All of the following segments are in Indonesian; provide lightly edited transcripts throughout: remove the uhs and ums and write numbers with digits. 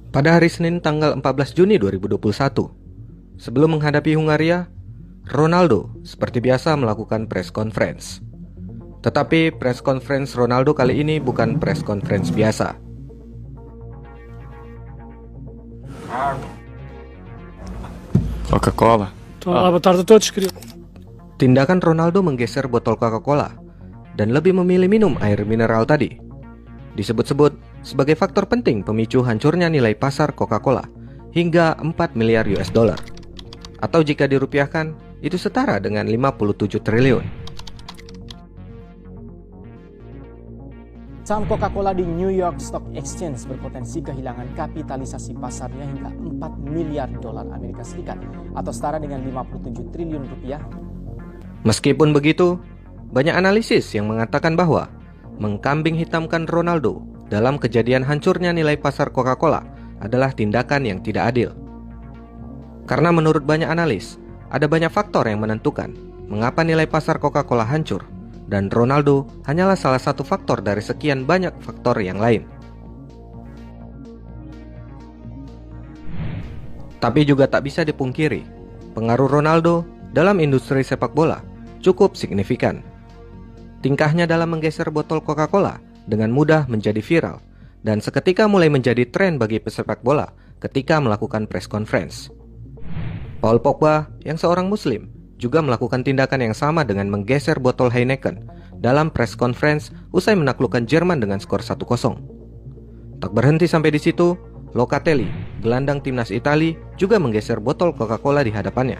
Pada hari Senin tanggal 14 Juni 2021, sebelum menghadapi Hungaria, Ronaldo seperti biasa melakukan press conference. Tetapi press conference Ronaldo kali ini bukan press conference biasa. Coca-Cola. Boa tarde a todos, querido. Tindakan Ronaldo menggeser botol Coca-Cola dan lebih memilih minum air mineral tadi disebut-sebut sebagai faktor penting pemicu hancurnya nilai pasar Coca-Cola hingga 4 miliar US dollar. Atau jika dirupiahkan, itu setara dengan 57 triliun. Saham Coca-Cola di New York Stock Exchange berpotensi kehilangan kapitalisasi pasarnya hingga 4 miliar dolar Amerika Serikat atau setara dengan 57 triliun rupiah. Meskipun begitu, banyak analisis yang mengatakan bahwa mengkambing hitamkan Ronaldo dalam kejadian hancurnya nilai pasar Coca-Cola adalah tindakan yang tidak adil. Karena menurut banyak analis, ada banyak faktor yang menentukan mengapa nilai pasar Coca-Cola hancur, dan Ronaldo hanyalah salah satu faktor dari sekian banyak faktor yang lain. Tapi juga tak bisa dipungkiri, pengaruh Ronaldo dalam industri sepak bola cukup signifikan. Tingkahnya dalam menggeser botol Coca-Cola dengan mudah menjadi viral, dan seketika mulai menjadi tren bagi pesepak bola ketika melakukan press conference. Paul Pogba yang seorang muslim juga melakukan tindakan yang sama dengan menggeser botol Heineken dalam press conference usai menaklukkan Jerman dengan skor 1-0. Tak berhenti sampai di situ, Locatelli, gelandang timnas Italia, juga menggeser botol Coca-Cola di hadapannya.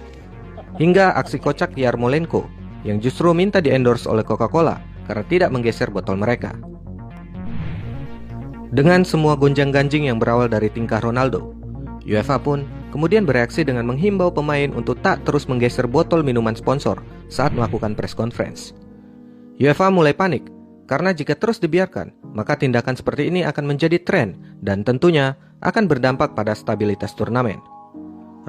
Hingga aksi kocak Yarmolenko yang justru minta di-endorse oleh Coca-Cola karena tidak menggeser botol mereka. Dengan semua gonjang-ganjing yang berawal dari tingkah Ronaldo, UEFA pun kemudian bereaksi dengan menghimbau pemain untuk tak terus menggeser botol minuman sponsor saat melakukan press conference. UEFA mulai panik karena jika terus dibiarkan, maka tindakan seperti ini akan menjadi tren dan tentunya akan berdampak pada stabilitas turnamen.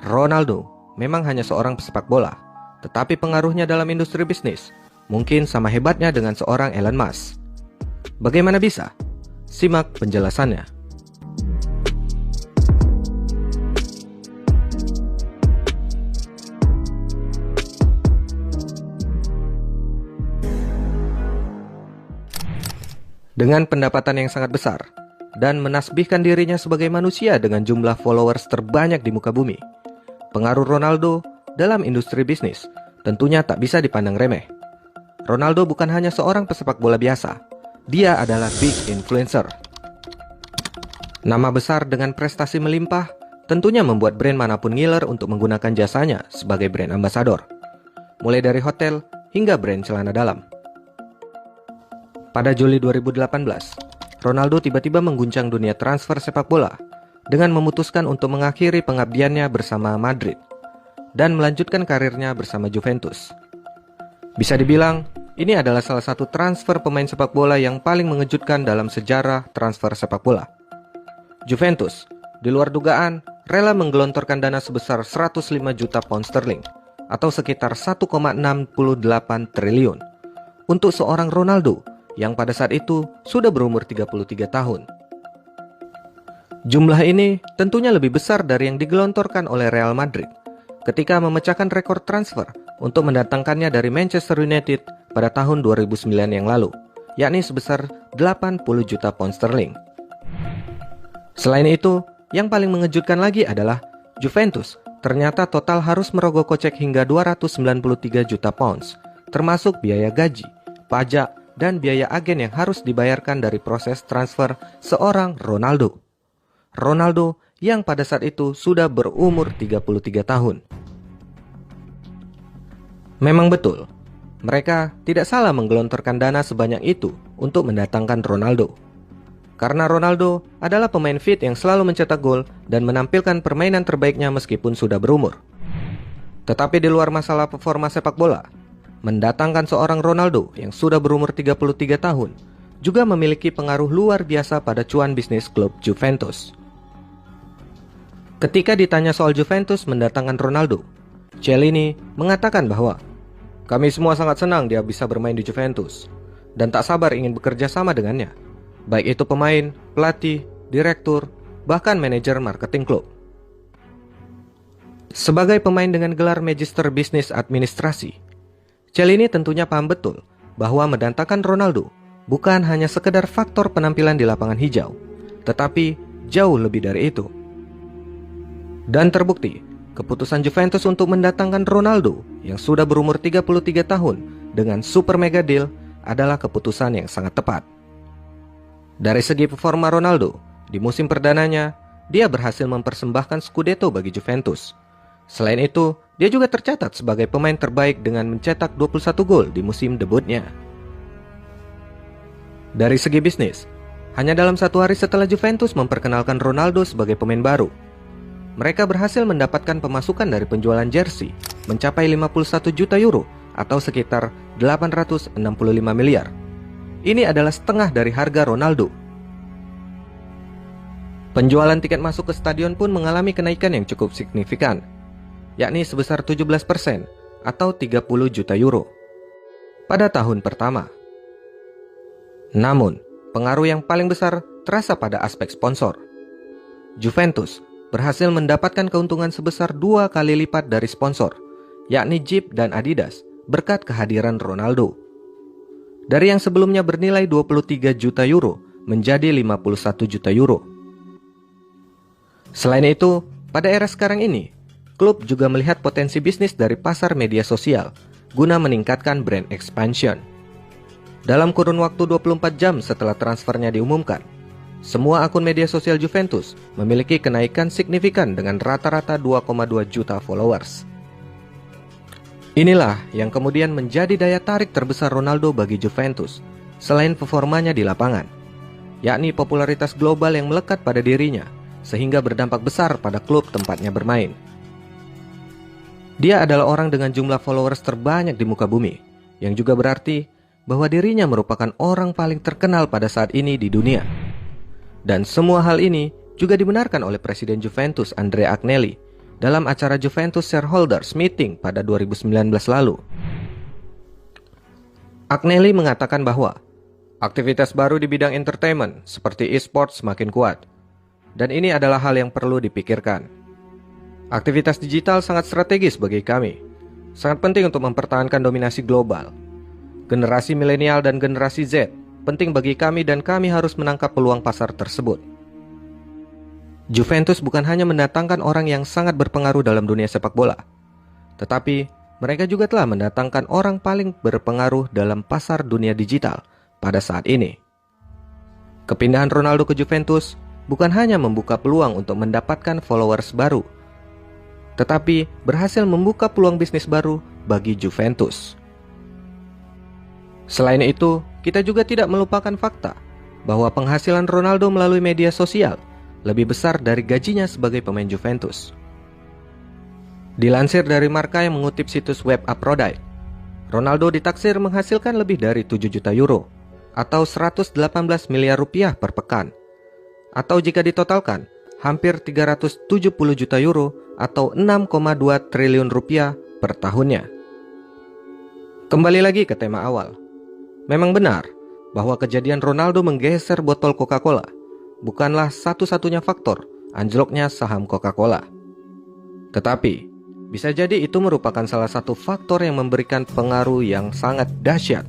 Ronaldo memang hanya seorang pesepak bola, tetapi pengaruhnya dalam industri bisnis mungkin sama hebatnya dengan seorang Elon Musk. Bagaimana bisa? Simak penjelasannya. Dengan pendapatan yang sangat besar dan menasbihkan dirinya sebagai manusia dengan jumlah followers terbanyak di muka bumi, pengaruh Ronaldo dalam industri bisnis tentunya tak bisa dipandang remeh. Ronaldo bukan hanya seorang pesepak bola biasa, dia adalah big influencer. Nama besar dengan prestasi melimpah tentunya membuat brand manapun ngiler untuk menggunakan jasanya sebagai brand ambassador, mulai dari hotel hingga brand celana dalam. Pada Juli 2018, Ronaldo tiba-tiba mengguncang dunia transfer sepak bola dengan memutuskan untuk mengakhiri pengabdiannya bersama Madrid dan melanjutkan karirnya bersama Juventus. Bisa dibilang, ini adalah salah satu transfer pemain sepak bola yang paling mengejutkan dalam sejarah transfer sepak bola. Juventus, di luar dugaan, rela menggelontorkan dana sebesar 105 juta pound sterling atau sekitar 1,68 triliun untuk seorang Ronaldo yang pada saat itu sudah berumur 33 tahun. Jumlah ini tentunya lebih besar dari yang digelontorkan oleh Real Madrid ketika memecahkan rekor transfer untuk mendatangkannya dari Manchester United pada tahun 2009 yang lalu, yakni sebesar 80 juta pound sterling. Selain itu, yang paling mengejutkan lagi adalah Juventus ternyata total harus merogoh kocek hingga 293 juta pounds, termasuk biaya gaji, pajak, dan biaya agen yang harus dibayarkan dari proses transfer seorang Ronaldo. Ronaldo yang pada saat itu sudah berumur 33 tahun. Memang betul, mereka tidak salah menggelontorkan dana sebanyak itu untuk mendatangkan Ronaldo. Karena Ronaldo adalah pemain fit yang selalu mencetak gol dan menampilkan permainan terbaiknya meskipun sudah berumur. Tetapi di luar masalah performa sepak bola, mendatangkan seorang Ronaldo yang sudah berumur 33 tahun juga memiliki pengaruh luar biasa pada cuan bisnis klub Juventus. Ketika ditanya soal Juventus mendatangkan Ronaldo, Chiellini mengatakan bahwa kami semua sangat senang dia bisa bermain di Juventus dan tak sabar ingin bekerja sama dengannya, baik itu pemain, pelatih, direktur, bahkan manajer marketing klub. Sebagai pemain dengan gelar Magister Bisnis Administrasi, Cialini tentunya paham betul bahwa mendatangkan Ronaldo bukan hanya sekedar faktor penampilan di lapangan hijau, tetapi jauh lebih dari itu. Dan terbukti, keputusan Juventus untuk mendatangkan Ronaldo yang sudah berumur 33 tahun dengan super mega deal adalah keputusan yang sangat tepat. Dari segi performa Ronaldo, di musim perdananya, dia berhasil mempersembahkan Scudetto bagi Juventus. Selain itu, dia juga tercatat sebagai pemain terbaik dengan mencetak 21 gol di musim debutnya. Dari segi bisnis, hanya dalam 1 hari setelah Juventus memperkenalkan Ronaldo sebagai pemain baru, mereka berhasil mendapatkan pemasukan dari penjualan jersey mencapai 51 juta euro atau sekitar 865 miliar. Ini adalah setengah dari harga Ronaldo. Penjualan tiket masuk ke stadion pun mengalami kenaikan yang cukup signifikan, yakni sebesar 17% atau 30 juta euro pada tahun pertama. Namun, pengaruh yang paling besar terasa pada aspek sponsor. Juventus berhasil mendapatkan keuntungan sebesar 2 kali lipat dari sponsor, yakni Jeep dan Adidas, berkat kehadiran Ronaldo. Dari yang sebelumnya bernilai 23 juta euro menjadi 51 juta euro. Selain itu, pada era sekarang ini, klub juga melihat potensi bisnis dari pasar media sosial guna meningkatkan brand expansion. Dalam kurun waktu 24 jam setelah transfernya diumumkan, semua akun media sosial Juventus memiliki kenaikan signifikan dengan rata-rata 2,2 juta followers. Inilah yang kemudian menjadi daya tarik terbesar Ronaldo bagi Juventus, selain performanya di lapangan, yakni popularitas global yang melekat pada dirinya, sehingga berdampak besar pada klub tempatnya bermain. Dia adalah orang dengan jumlah followers terbanyak di muka bumi, yang juga berarti bahwa dirinya merupakan orang paling terkenal pada saat ini di dunia. Dan semua hal ini juga dibenarkan oleh Presiden Juventus Andrea Agnelli dalam acara Juventus Shareholders Meeting pada 2019 lalu. Agnelli mengatakan bahwa aktivitas baru di bidang entertainment seperti e-sports semakin kuat, dan ini adalah hal yang perlu dipikirkan. Aktivitas digital sangat strategis bagi kami, sangat penting untuk mempertahankan dominasi global. Generasi milenial dan generasi Z penting bagi kami dan kami harus menangkap peluang pasar tersebut. Juventus bukan hanya mendatangkan orang yang sangat berpengaruh dalam dunia sepak bola, tetapi mereka juga telah mendatangkan orang paling berpengaruh dalam pasar dunia digital pada saat ini. Kepindahan Ronaldo ke Juventus bukan hanya membuka peluang untuk mendapatkan followers baru, tetapi berhasil membuka peluang bisnis baru bagi Juventus. Selain itu, kita juga tidak melupakan fakta bahwa penghasilan Ronaldo melalui media sosial lebih besar dari gajinya sebagai pemain Juventus. Dilansir dari Marca yang mengutip situs web Aphrodite, Ronaldo ditaksir menghasilkan lebih dari 7 juta euro atau 118 miliar rupiah per pekan, atau jika ditotalkan hampir 370 juta euro atau 6,2 triliun rupiah per tahunnya. Kembali lagi ke tema awal. Memang benar bahwa kejadian Ronaldo menggeser botol Coca-Cola bukanlah satu-satunya faktor anjloknya saham Coca-Cola. Tetapi, bisa jadi itu merupakan salah satu faktor yang memberikan pengaruh yang sangat dahsyat